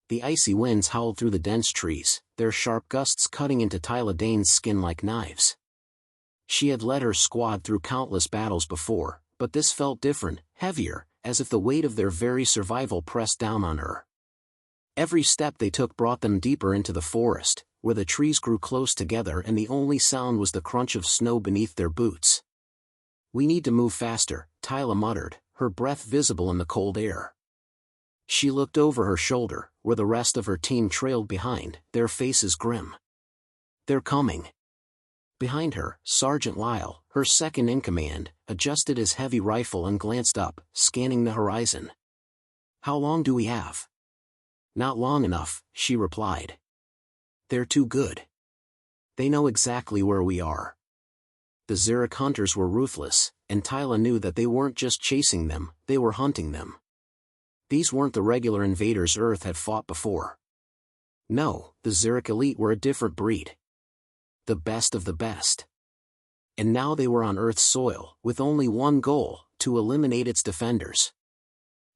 The icy winds howled through the dense trees, their sharp gusts cutting into Tyla Dane's skin like knives. She had led her squad through countless battles before, but this felt different, heavier, as if the weight of their very survival pressed down on her. Every step they took brought them deeper into the forest, where the trees grew close together and the only sound was the crunch of snow beneath their boots. "We need to move faster," Tyla muttered, her breath visible in the cold air. She looked over her shoulder, where the rest of her team trailed behind, their faces grim. "They're coming." Behind her, Sergeant Lyle, her second in command, adjusted his heavy rifle and glanced up, scanning the horizon. "How long do we have?" "Not long enough," she replied. "They're too good. They know exactly where we are." The Xeric hunters were ruthless, and Tyla knew that they weren't just chasing them, they were hunting them. These weren't the regular invaders Earth had fought before. No, the Xeric elite were a different breed. The best of the best. And now they were on Earth's soil, with only one goal, to eliminate its defenders.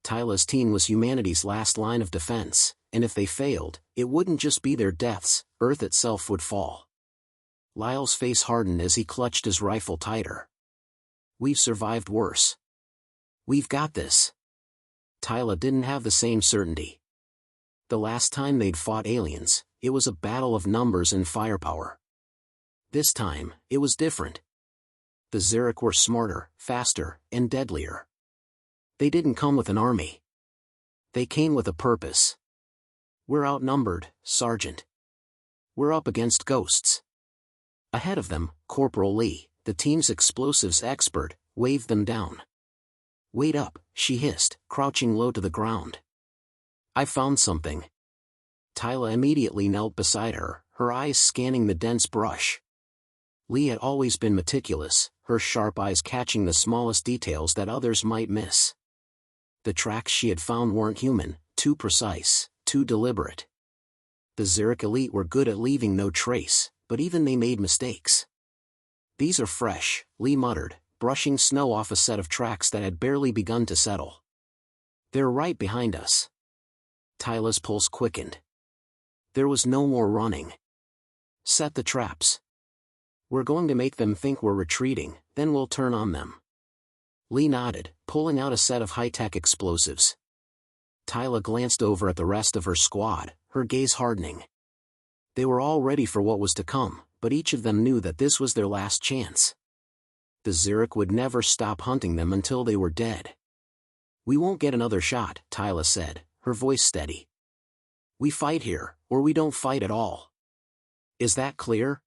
Tyla's team was humanity's last line of defense, and if they failed, it wouldn't just be their deaths, Earth itself would fall. Lyle's face hardened as he clutched his rifle tighter. "We've survived worse. We've got this." Tyla didn't have the same certainty. The last time they'd fought aliens, it was a battle of numbers and firepower. This time, it was different. The Xeric were smarter, faster, and deadlier. They didn't come with an army. They came with a purpose. "We're outnumbered, Sergeant. We're up against ghosts." Ahead of them, Corporal Lee, the team's explosives expert, waved them down. "Wait up," she hissed, crouching low to the ground. "I found something." Tyla immediately knelt beside her, her eyes scanning the dense brush. Lee had always been meticulous, her sharp eyes catching the smallest details that others might miss. The tracks she had found weren't human, too precise, too deliberate. The Xeric elite were good at leaving no trace, but even they made mistakes. "These are fresh," Lee muttered, brushing snow off a set of tracks that had barely begun to settle. "They're right behind us." Tyla's pulse quickened. There was no more running. "Set the traps. We're going to make them think we're retreating, then we'll turn on them." Lee nodded, pulling out a set of high-tech explosives. Tyla glanced over at the rest of her squad, her gaze hardening. They were all ready for what was to come, but each of them knew that this was their last chance. The Xeric would never stop hunting them until they were dead. "We won't get another shot," Tyla said, her voice steady. "We fight here, or we don't fight at all. Is that clear?"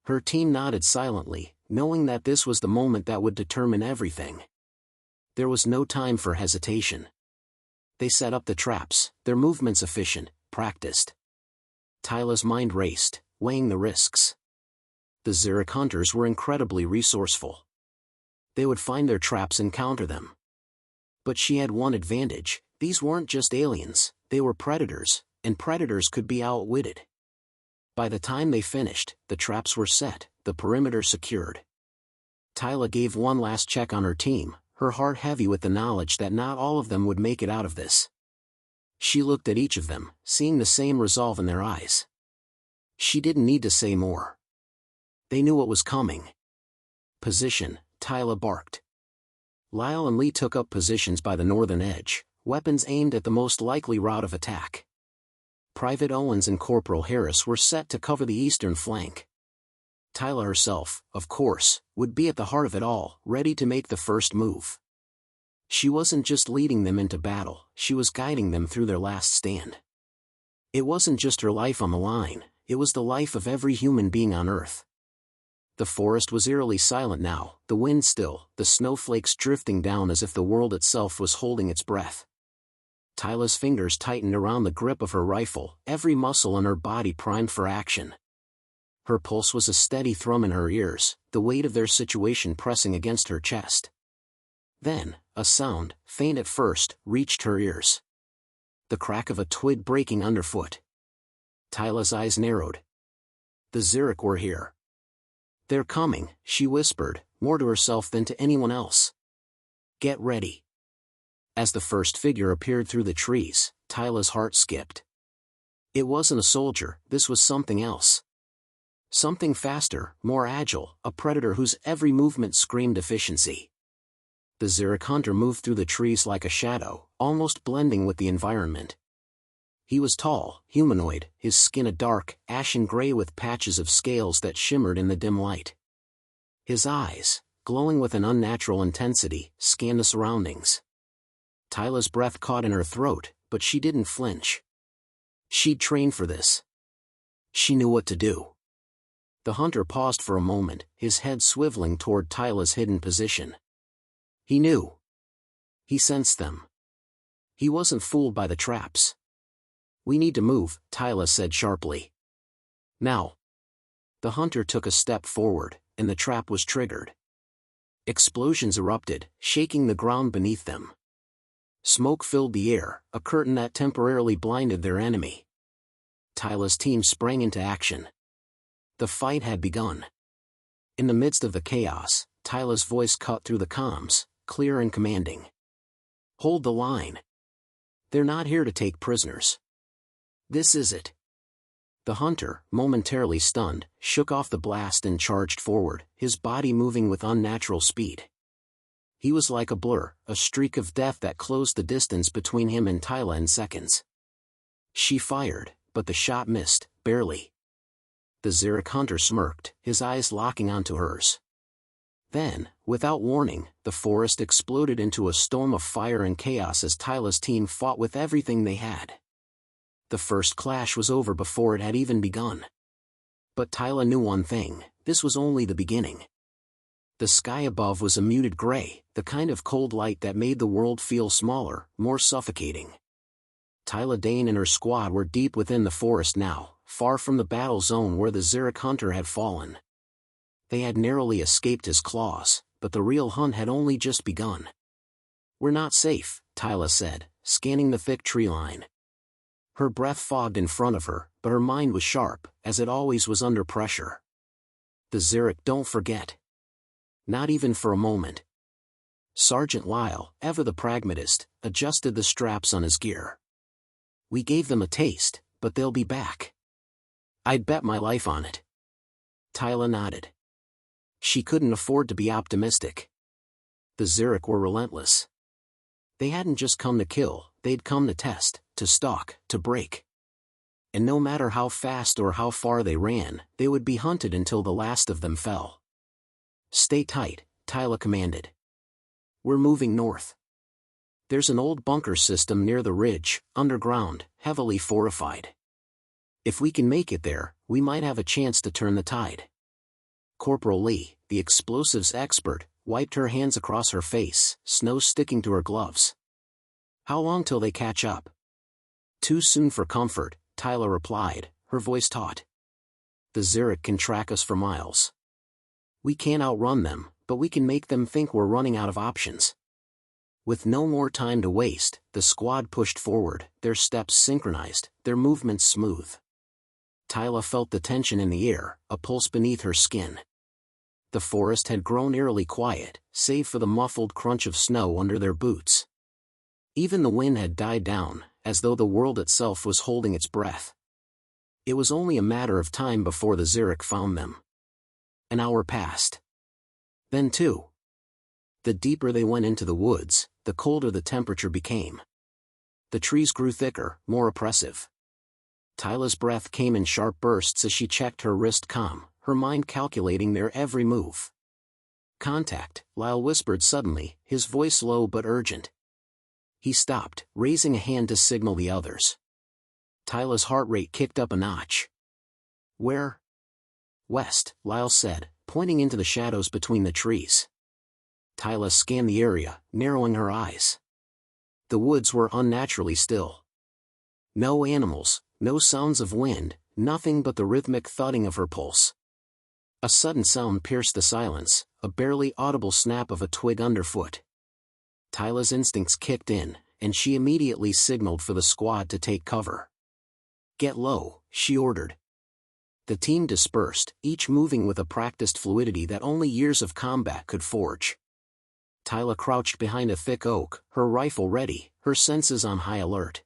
Her team nodded silently, knowing that this was the moment that would determine everything. There was no time for hesitation. They set up the traps, their movements efficient, practiced. Tyla's mind raced, weighing the risks. The Xeric hunters were incredibly resourceful. They would find their traps and counter them. But she had one advantage: these weren't just aliens, they were predators, and predators could be outwitted. By the time they finished, the traps were set, the perimeter secured. Tyla gave one last check on her team, her heart heavy with the knowledge that not all of them would make it out of this. She looked at each of them, seeing the same resolve in their eyes. She didn't need to say more. They knew what was coming. "Position," Tyla barked. Lyle and Lee took up positions by the northern edge, weapons aimed at the most likely route of attack. Private Owens and Corporal Harris were set to cover the eastern flank. Tyla herself, of course, would be at the heart of it all, ready to make the first move. She wasn't just leading them into battle, she was guiding them through their last stand. It wasn't just her life on the line, it was the life of every human being on Earth. The forest was eerily silent now, the wind still, the snowflakes drifting down as if the world itself was holding its breath. Tyla's fingers tightened around the grip of her rifle, every muscle in her body primed for action. Her pulse was a steady thrum in her ears, the weight of their situation pressing against her chest. Then, a sound, faint at first, reached her ears. The crack of a twig breaking underfoot. Tyla's eyes narrowed. The Xeric were here. "They're coming," she whispered, more to herself than to anyone else. "Get ready." As the first figure appeared through the trees, Tyla's heart skipped. It wasn't a soldier, this was something else. Something faster, more agile, a predator whose every movement screamed efficiency. The Xeric hunter moved through the trees like a shadow, almost blending with the environment. He was tall, humanoid, his skin a dark, ashen gray with patches of scales that shimmered in the dim light. His eyes, glowing with an unnatural intensity, scanned the surroundings. Tyla's breath caught in her throat, but she didn't flinch. She'd trained for this. She knew what to do. The hunter paused for a moment, his head swiveling toward Tyla's hidden position. He knew. He sensed them. He wasn't fooled by the traps. "We need to move," Tyla said sharply. "Now." The hunter took a step forward, and the trap was triggered. Explosions erupted, shaking the ground beneath them. Smoke filled the air, a curtain that temporarily blinded their enemy. Tyla's team sprang into action. The fight had begun. In the midst of the chaos, Tyla's voice cut through the comms, clear and commanding. "Hold the line. They're not here to take prisoners. This is it." The hunter, momentarily stunned, shook off the blast and charged forward, his body moving with unnatural speed. He was like a blur, a streak of death that closed the distance between him and Tyla in seconds. She fired, but the shot missed, barely. The Xeric hunter smirked, his eyes locking onto hers. Then, without warning, the forest exploded into a storm of fire and chaos as Tyla's team fought with everything they had. The first clash was over before it had even begun. But Tyla knew one thing: this was only the beginning. The sky above was a muted gray, the kind of cold light that made the world feel smaller, more suffocating. Tyla Dane and her squad were deep within the forest now, far from the battle zone where the Xeric hunter had fallen. They had narrowly escaped his claws, but the real hunt had only just begun. "We're not safe," Tyla said, scanning the thick tree line. Her breath fogged in front of her, but her mind was sharp, as it always was under pressure. "The Xeric don't forget. Not even for a moment." Sergeant Lyle, ever the pragmatist, adjusted the straps on his gear. "We gave them a taste, but they'll be back. I'd bet my life on it." Tyla nodded. She couldn't afford to be optimistic. The Xeric were relentless. They hadn't just come to kill, they'd come to test, to stalk, to break. And no matter how fast or how far they ran, they would be hunted until the last of them fell. "Stay tight," Tyla commanded. "We're moving north. There's an old bunker system near the ridge, underground, heavily fortified. If we can make it there, we might have a chance to turn the tide." Corporal Lee, the explosives expert, wiped her hands across her face, snow sticking to her gloves. "How long till they catch up?" "Too soon for comfort," Tyla replied, her voice taut. "The Xeric can track us for miles. We can't outrun them, but we can make them think we're running out of options." With no more time to waste, the squad pushed forward, their steps synchronized, their movements smooth. Tyla felt the tension in the air, a pulse beneath her skin. The forest had grown eerily quiet, save for the muffled crunch of snow under their boots. Even the wind had died down, as though the world itself was holding its breath. It was only a matter of time before the Xeric found them. An hour passed. Then two. The deeper they went into the woods, the colder the temperature became. The trees grew thicker, more oppressive. Tyla's breath came in sharp bursts as she checked her wrist comm, her mind calculating their every move. "Contact," Lyle whispered suddenly, his voice low but urgent. He stopped, raising a hand to signal the others. Tyla's heart rate kicked up a notch. "Where?" "West," Lyle said, pointing into the shadows between the trees. Tyla scanned the area, narrowing her eyes. The woods were unnaturally still. No animals, no sounds of wind, nothing but the rhythmic thudding of her pulse. A sudden sound pierced the silence, a barely audible snap of a twig underfoot. Tyla's instincts kicked in, and she immediately signaled for the squad to take cover. "Get low," she ordered. The team dispersed, each moving with a practiced fluidity that only years of combat could forge. Tyla crouched behind a thick oak, her rifle ready, her senses on high alert.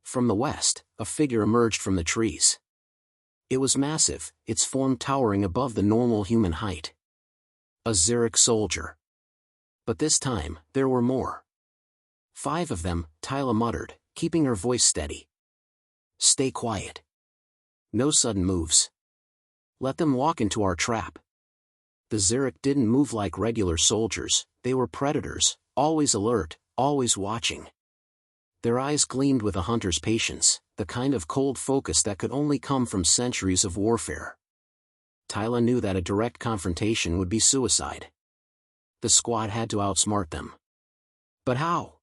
From the west, a figure emerged from the trees. It was massive, its form towering above the normal human height. A Xeric soldier. But this time, there were more. 5 of them, Tyla muttered, keeping her voice steady. Stay quiet. No sudden moves. Let them walk into our trap. The Xeric didn't move like regular soldiers, they were predators, always alert, always watching. Their eyes gleamed with a hunter's patience, the kind of cold focus that could only come from centuries of warfare. Tyla knew that a direct confrontation would be suicide. The squad had to outsmart them. But how?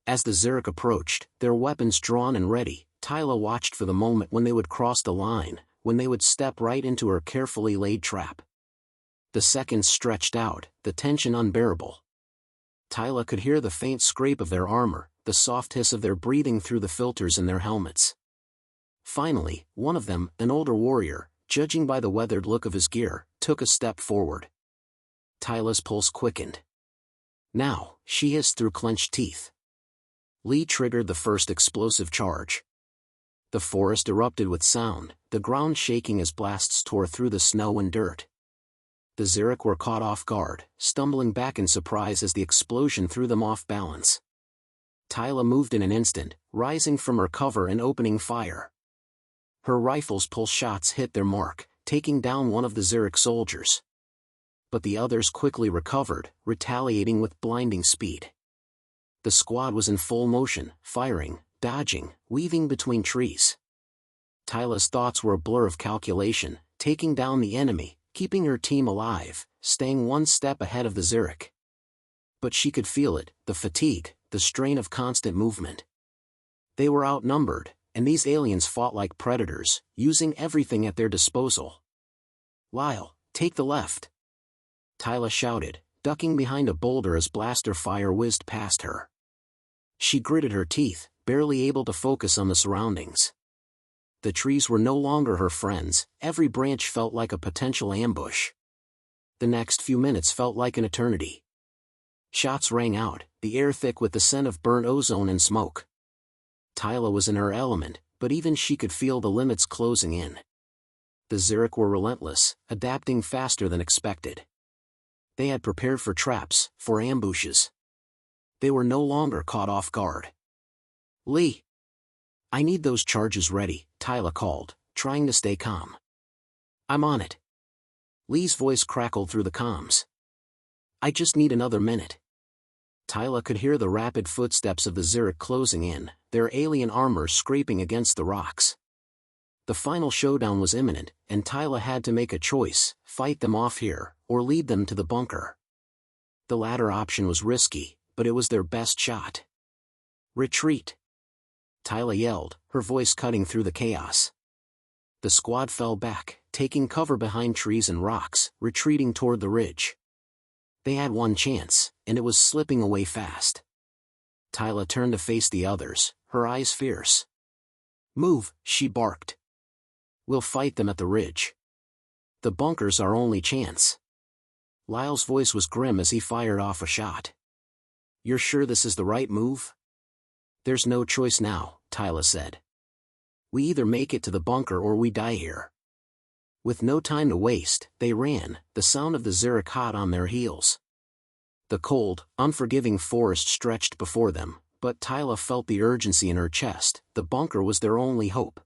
As the Xeric approached, their weapons drawn and ready, Tyla watched for the moment when they would cross the line, when they would step right into her carefully laid trap. The seconds stretched out, the tension unbearable. Tyla could hear the faint scrape of their armor, the soft hiss of their breathing through the filters in their helmets. Finally, one of them, an older warrior, judging by the weathered look of his gear, took a step forward. Tyla's pulse quickened. Now, she hissed through clenched teeth. Lee triggered the first explosive charge. The forest erupted with sound, the ground shaking as blasts tore through the snow and dirt. The Xeric were caught off guard, stumbling back in surprise as the explosion threw them off balance. Tyla moved in an instant, rising from her cover and opening fire. Her rifle's pulse shots hit their mark, taking down one of the Xeric soldiers. But the others quickly recovered, retaliating with blinding speed. The squad was in full motion, firing, dodging, weaving between trees. Tyla's thoughts were a blur of calculation, taking down the enemy, keeping her team alive, staying one step ahead of the Xeric. But she could feel it, the fatigue, the strain of constant movement. They were outnumbered, and these aliens fought like predators, using everything at their disposal. Lyle, take the left. Tyla shouted, ducking behind a boulder as blaster fire whizzed past her. She gritted her teeth, barely able to focus on the surroundings. The trees were no longer her friends, every branch felt like a potential ambush. The next few minutes felt like an eternity. Shots rang out, the air thick with the scent of burnt ozone and smoke. Tyla was in her element, but even she could feel the limits closing in. The Xeric were relentless, adapting faster than expected. They had prepared for traps, for ambushes. They were no longer caught off guard. Lee! I need those charges ready, Tyla called, trying to stay calm. I'm on it. Lee's voice crackled through the comms. I just need another minute. Tyla could hear the rapid footsteps of the Xeric closing in, their alien armor scraping against the rocks. The final showdown was imminent, and Tyla had to make a choice, fight them off here, or lead them to the bunker. The latter option was risky, but it was their best shot. Retreat! Tyla yelled, her voice cutting through the chaos. The squad fell back, taking cover behind trees and rocks, retreating toward the ridge. They had one chance, and it was slipping away fast. Tyla turned to face the others, her eyes fierce. Move, she barked. We'll fight them at the ridge. The bunker's our only chance. Lyle's voice was grim as he fired off a shot. You're sure this is the right move? There's no choice now, Tyla said. We either make it to the bunker or we die here. With no time to waste, they ran, the sound of the Xeric hot on their heels. The cold, unforgiving forest stretched before them, but Tyla felt the urgency in her chest, the bunker was their only hope.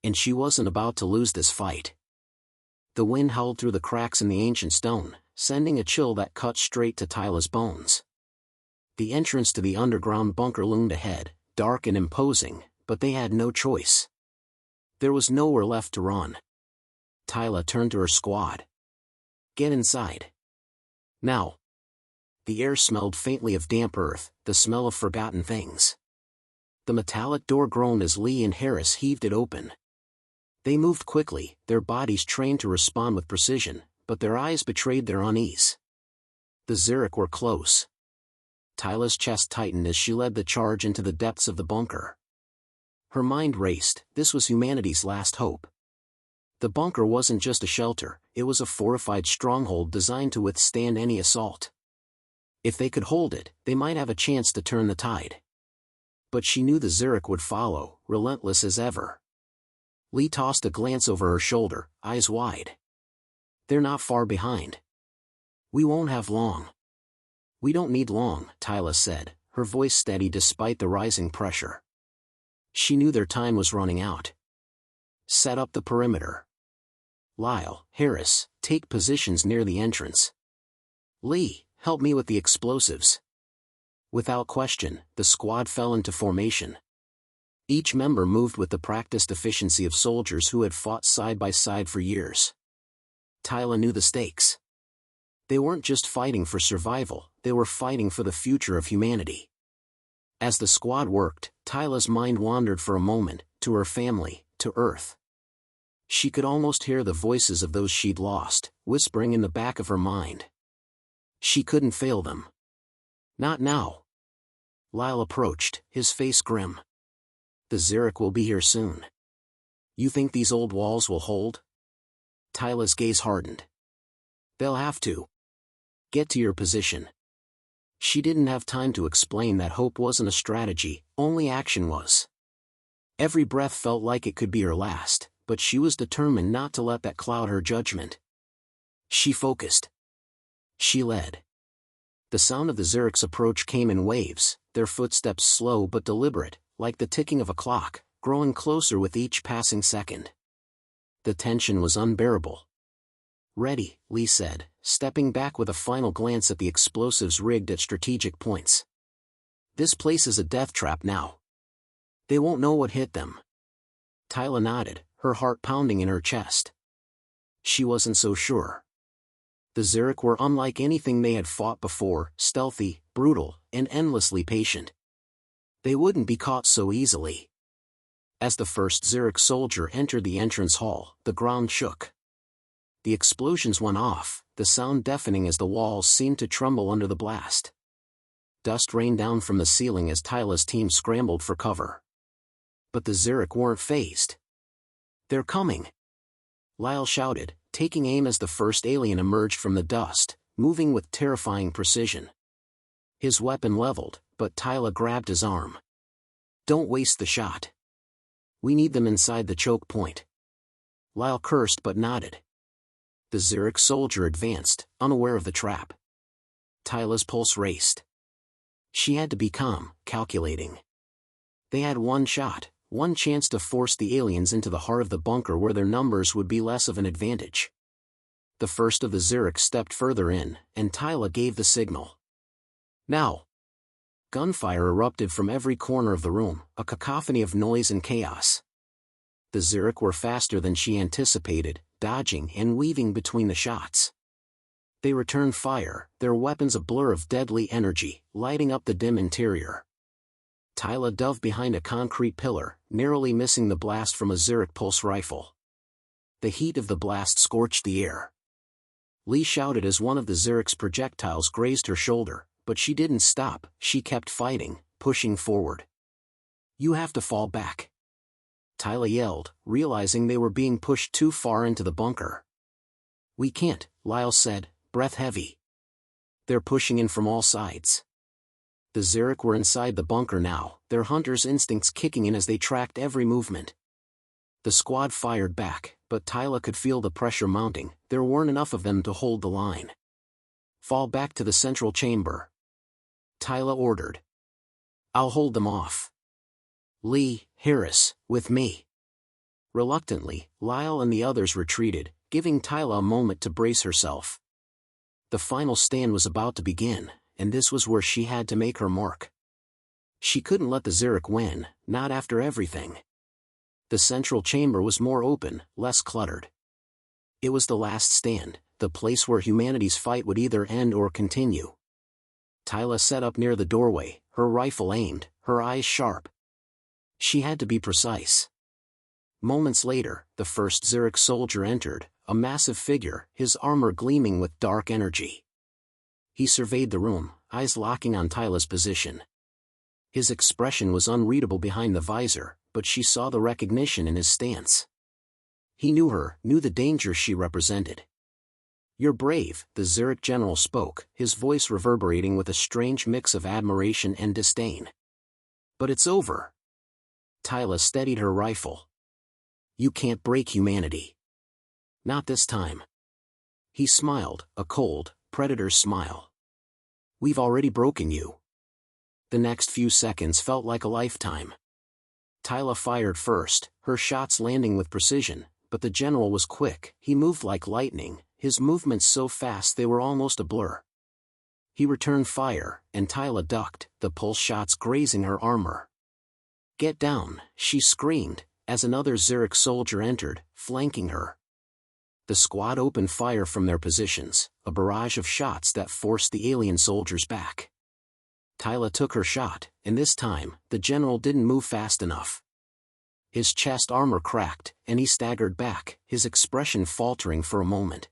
And she wasn't about to lose this fight. The wind howled through the cracks in the ancient stone, sending a chill that cut straight to Tyla's bones. The entrance to the underground bunker loomed ahead, dark and imposing, but they had no choice. There was nowhere left to run. Tyla turned to her squad. Get inside. Now. The air smelled faintly of damp earth, the smell of forgotten things. The metallic door groaned as Lee and Harris heaved it open. They moved quickly, their bodies trained to respond with precision, but their eyes betrayed their unease. The Xeric were close. Tyla's chest tightened as she led the charge into the depths of the bunker. Her mind raced, this was humanity's last hope. The bunker wasn't just a shelter, it was a fortified stronghold designed to withstand any assault. If they could hold it, they might have a chance to turn the tide. But she knew the Zurich would follow, relentless as ever. Lee tossed a glance over her shoulder, eyes wide. They're not far behind. We won't have long. We don't need long, Tyla said, her voice steady despite the rising pressure. She knew their time was running out. Set up the perimeter. Lyle, Harris, take positions near the entrance. Lee, help me with the explosives. Without question, the squad fell into formation. Each member moved with the practiced efficiency of soldiers who had fought side by side for years. Tyla knew the stakes. They weren't just fighting for survival, they were fighting for the future of humanity. As the squad worked, Tyla's mind wandered for a moment, to her family, to Earth. She could almost hear the voices of those she'd lost, whispering in the back of her mind. She couldn't fail them. Not now. Lyle approached, his face grim. The Zurich will be here soon. You think these old walls will hold? Tyla's gaze hardened. They'll have to. Get to your position. She didn't have time to explain that hope wasn't a strategy, only action was. Every breath felt like it could be her last, but she was determined not to let that cloud her judgment. She focused. She led. The sound of the Zurich's approach came in waves, their footsteps slow but deliberate, like the ticking of a clock, growing closer with each passing second. The tension was unbearable. Ready, Lee said, stepping back with a final glance at the explosives rigged at strategic points. This place is a death trap now. They won't know what hit them. Tyla nodded, her heart pounding in her chest. She wasn't so sure. The Zurich were unlike anything they had fought before, stealthy, brutal, and endlessly patient. They wouldn't be caught so easily. As the first Zurich soldier entered the entrance hall, the ground shook. The explosions went off, the sound deafening as the walls seemed to tremble under the blast. Dust rained down from the ceiling as Tyla's team scrambled for cover. But the Zurich weren't fazed. They're coming! Lyle shouted, taking aim as the first alien emerged from the dust, moving with terrifying precision. His weapon leveled, but Tyla grabbed his arm. Don't waste the shot. We need them inside the choke point. Lyle cursed but nodded. The Zurich soldier advanced, unaware of the trap. Tyla's pulse raced. She had to be calm, calculating. They had one shot, one chance to force the aliens into the heart of the bunker where their numbers would be less of an advantage. The first of the Zurich stepped further in, and Tyla gave the signal. Now! Gunfire erupted from every corner of the room, a cacophony of noise and chaos. The Zurich were faster than she anticipated, dodging and weaving between the shots. They returned fire, their weapons a blur of deadly energy, lighting up the dim interior. Tyla dove behind a concrete pillar, narrowly missing the blast from a Zurich pulse rifle. The heat of the blast scorched the air. Lee shouted as one of the Zurich's projectiles grazed her shoulder, but she didn't stop, she kept fighting, pushing forward. You have to fall back. Tyla yelled, realizing they were being pushed too far into the bunker. We can't, Lyle said, breath heavy. They're pushing in from all sides. The Zurich were inside the bunker now, their hunter's instincts kicking in as they tracked every movement. The squad fired back, but Tyla could feel the pressure mounting, there weren't enough of them to hold the line. Fall back to the central chamber. Tyla ordered. I'll hold them off. Lee, Harris, with me. Reluctantly, Lyle and the others retreated, giving Tyla a moment to brace herself. The final stand was about to begin, and this was where she had to make her mark. She couldn't let the Zurich win, not after everything. The central chamber was more open, less cluttered. It was the last stand, the place where humanity's fight would either end or continue. Tyla sat up near the doorway, her rifle aimed, her eyes sharp. She had to be precise. Moments later, the first Zurich soldier entered, a massive figure, his armor gleaming with dark energy. He surveyed the room, eyes locking on Tyla's position. His expression was unreadable behind the visor, but she saw the recognition in his stance. He knew her, knew the danger she represented. You're brave, the Zurich general spoke, his voice reverberating with a strange mix of admiration and disdain. But it's over. Tyla steadied her rifle. You can't break humanity. Not this time. He smiled, a cold, predator's smile. We've already broken you. The next few seconds felt like a lifetime. Tyla fired first, her shots landing with precision, but the general was quick. He moved like lightning, his movements so fast they were almost a blur. He returned fire, and Tyla ducked, the pulse shots grazing her armor. Get down, she screamed, as another Zurich soldier entered, flanking her. The squad opened fire from their positions, a barrage of shots that forced the alien soldiers back. Tyla took her shot, and this time, the general didn't move fast enough. His chest armor cracked, and he staggered back, his expression faltering for a moment.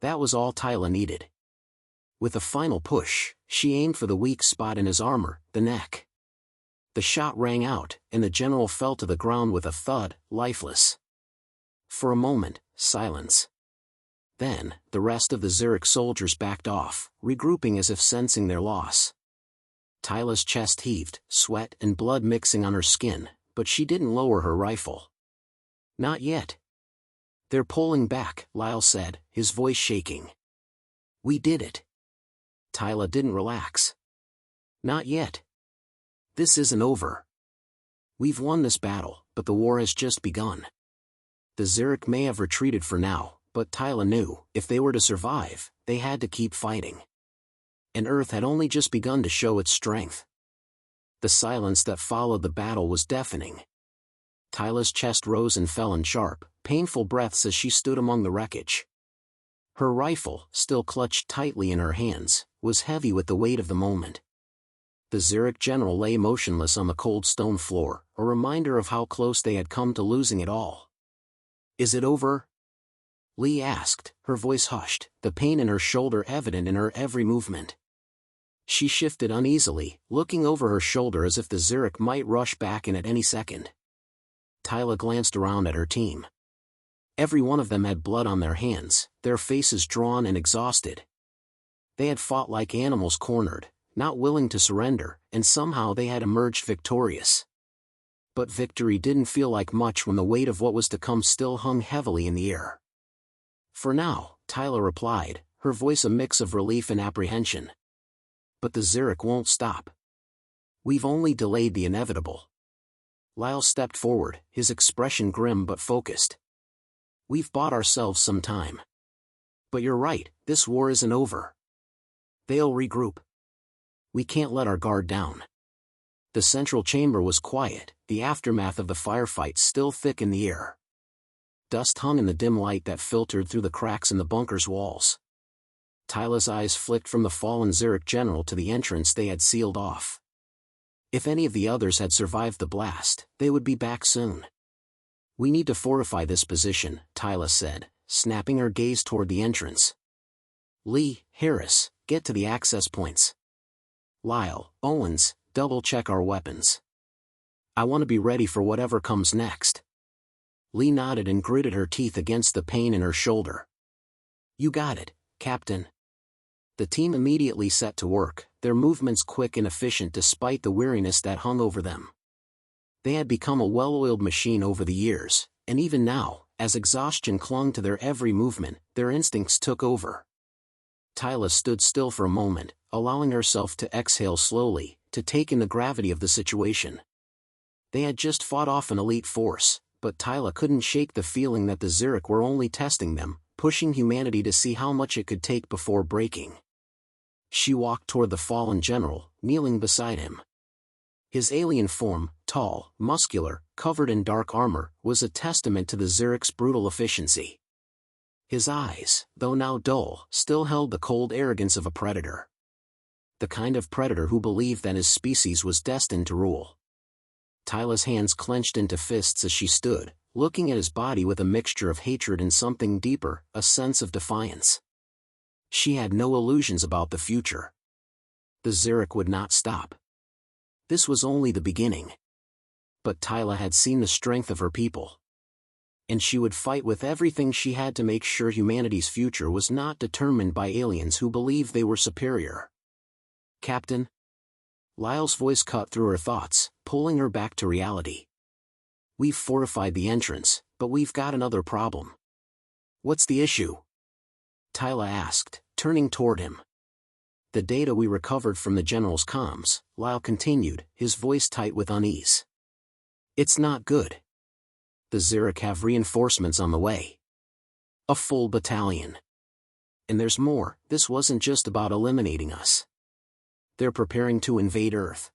That was all Tyla needed. With a final push, she aimed for the weak spot in his armor, the neck. The shot rang out, and the general fell to the ground with a thud, lifeless. For a moment, silence. Then, the rest of the Zurich soldiers backed off, regrouping as if sensing their loss. Tyla's chest heaved, sweat and blood mixing on her skin, but she didn't lower her rifle. Not yet. They're pulling back, Lyle said, his voice shaking. We did it. Tyla didn't relax. Not yet. This isn't over. We've won this battle, but the war has just begun. The Zurich may have retreated for now, but Tyla knew, if they were to survive, they had to keep fighting. And Earth had only just begun to show its strength. The silence that followed the battle was deafening. Tyla's chest rose and fell in sharp, painful breaths as she stood among the wreckage. Her rifle, still clutched tightly in her hands, was heavy with the weight of the moment. The Zurich general lay motionless on the cold stone floor, a reminder of how close they had come to losing it all. Is it over? Lee asked, her voice hushed, the pain in her shoulder evident in her every movement. She shifted uneasily, looking over her shoulder as if the Zurich might rush back in at any second. Tyla glanced around at her team. Every one of them had blood on their hands, their faces drawn and exhausted. They had fought like animals cornered, not willing to surrender, and somehow they had emerged victorious. But victory didn't feel like much when the weight of what was to come still hung heavily in the air. For now, Tyla replied, her voice a mix of relief and apprehension. But the Zurich won't stop. We've only delayed the inevitable. Lyle stepped forward, his expression grim but focused. We've bought ourselves some time. But you're right, this war isn't over. They'll regroup. We can't let our guard down. The central chamber was quiet, the aftermath of the firefight still thick in the air. Dust hung in the dim light that filtered through the cracks in the bunker's walls. Tyla's eyes flicked from the fallen Zurich general to the entrance they had sealed off. If any of the others had survived the blast, they would be back soon. We need to fortify this position, Tyla said, snapping her gaze toward the entrance. Lee, Harris, get to the access points. Lyle, Owens, double-check our weapons. I want to be ready for whatever comes next. Lee nodded and gritted her teeth against the pain in her shoulder. You got it, Captain. The team immediately set to work, their movements quick and efficient despite the weariness that hung over them. They had become a well-oiled machine over the years, and even now, as exhaustion clung to their every movement, their instincts took over. Tyla stood still for a moment, allowing herself to exhale slowly, to take in the gravity of the situation. They had just fought off an elite force, but Tyla couldn't shake the feeling that the Zurich were only testing them, pushing humanity to see how much it could take before breaking. She walked toward the fallen general, kneeling beside him. His alien form, tall, muscular, covered in dark armor, was a testament to the Zurich's brutal efficiency. His eyes, though now dull, still held the cold arrogance of a predator. The kind of predator who believed that his species was destined to rule. Tyla's hands clenched into fists as she stood, looking at his body with a mixture of hatred and something deeper, a sense of defiance. She had no illusions about the future. The Zurich would not stop. This was only the beginning. But Tyla had seen the strength of her people. And she would fight with everything she had to make sure humanity's future was not determined by aliens who believed they were superior. Captain? Lyle's voice cut through her thoughts, pulling her back to reality. We've fortified the entrance, but we've got another problem. What's the issue? Tyla asked, turning toward him. The data we recovered from the General's comms, Lyle continued, his voice tight with unease. It's not good. The Zurich have reinforcements on the way. A full battalion. And there's more, this wasn't just about eliminating us. They're preparing to invade Earth.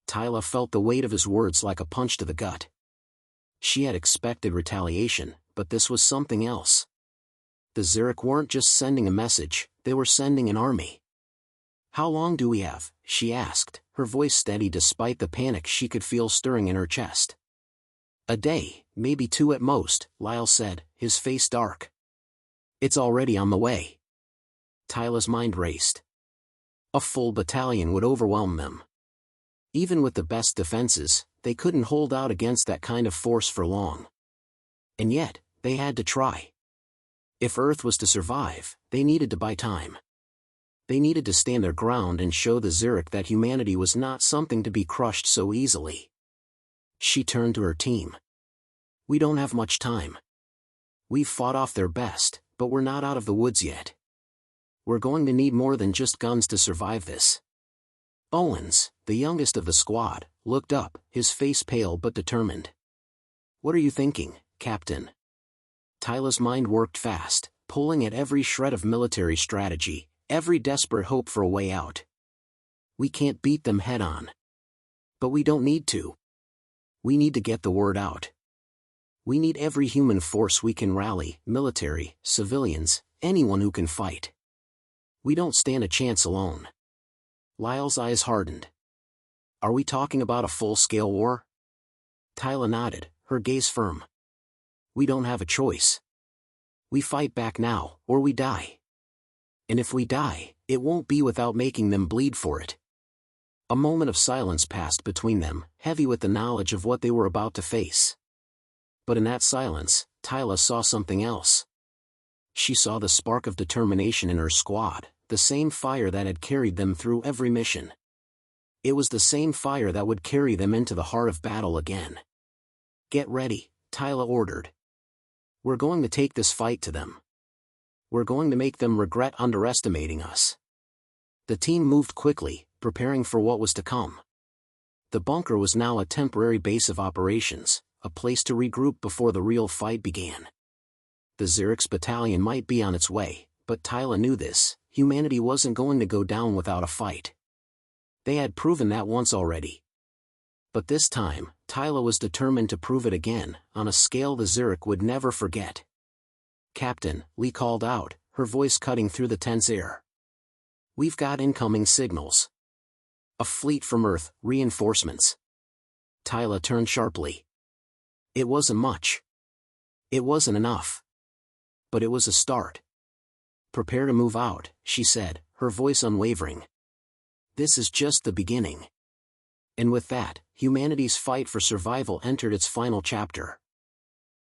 Tyla felt the weight of his words like a punch to the gut. She had expected retaliation, but this was something else. The Zurich weren't just sending a message, they were sending an army. How long do we have? She asked, her voice steady despite the panic she could feel stirring in her chest. A day, maybe 2 at most, Lyle said, his face dark. It's already on the way. Tyla's mind raced. A full battalion would overwhelm them. Even with the best defenses, they couldn't hold out against that kind of force for long. And yet, they had to try. If Earth was to survive, they needed to buy time. They needed to stand their ground and show the Zurich that humanity was not something to be crushed so easily. She turned to her team. We don't have much time. We've fought off their best, but we're not out of the woods yet. We're going to need more than just guns to survive this. Owens, the youngest of the squad, looked up, his face pale but determined. What are you thinking, Captain? Tyla's mind worked fast, pulling at every shred of military strategy, every desperate hope for a way out. We can't beat them head-on. But we don't need to. We need to get the word out. We need every human force we can rally, military, civilians, anyone who can fight. We don't stand a chance alone. Lyle's eyes hardened. Are we talking about a full-scale war? Tyla nodded, her gaze firm. We don't have a choice. We fight back now, or we die. And if we die, it won't be without making them bleed for it. A moment of silence passed between them, heavy with the knowledge of what they were about to face. But in that silence, Tyla saw something else. She saw the spark of determination in her squad, the same fire that had carried them through every mission. It was the same fire that would carry them into the heart of battle again. Get ready, Tyla ordered. We're going to take this fight to them. We're going to make them regret underestimating us. The team moved quickly, preparing for what was to come. The bunker was now a temporary base of operations, a place to regroup before the real fight began. The Zurich's battalion might be on its way, but Tyla knew this, humanity wasn't going to go down without a fight. They had proven that once already. But this time, Tyla was determined to prove it again, on a scale the Zurich would never forget. Captain, Lee called out, her voice cutting through the tense air. We've got incoming signals. A fleet from Earth, reinforcements. Tyla turned sharply. It wasn't much. It wasn't enough. But it was a start. Prepare to move out, she said, her voice unwavering. This is just the beginning. And with that, humanity's fight for survival entered its final chapter.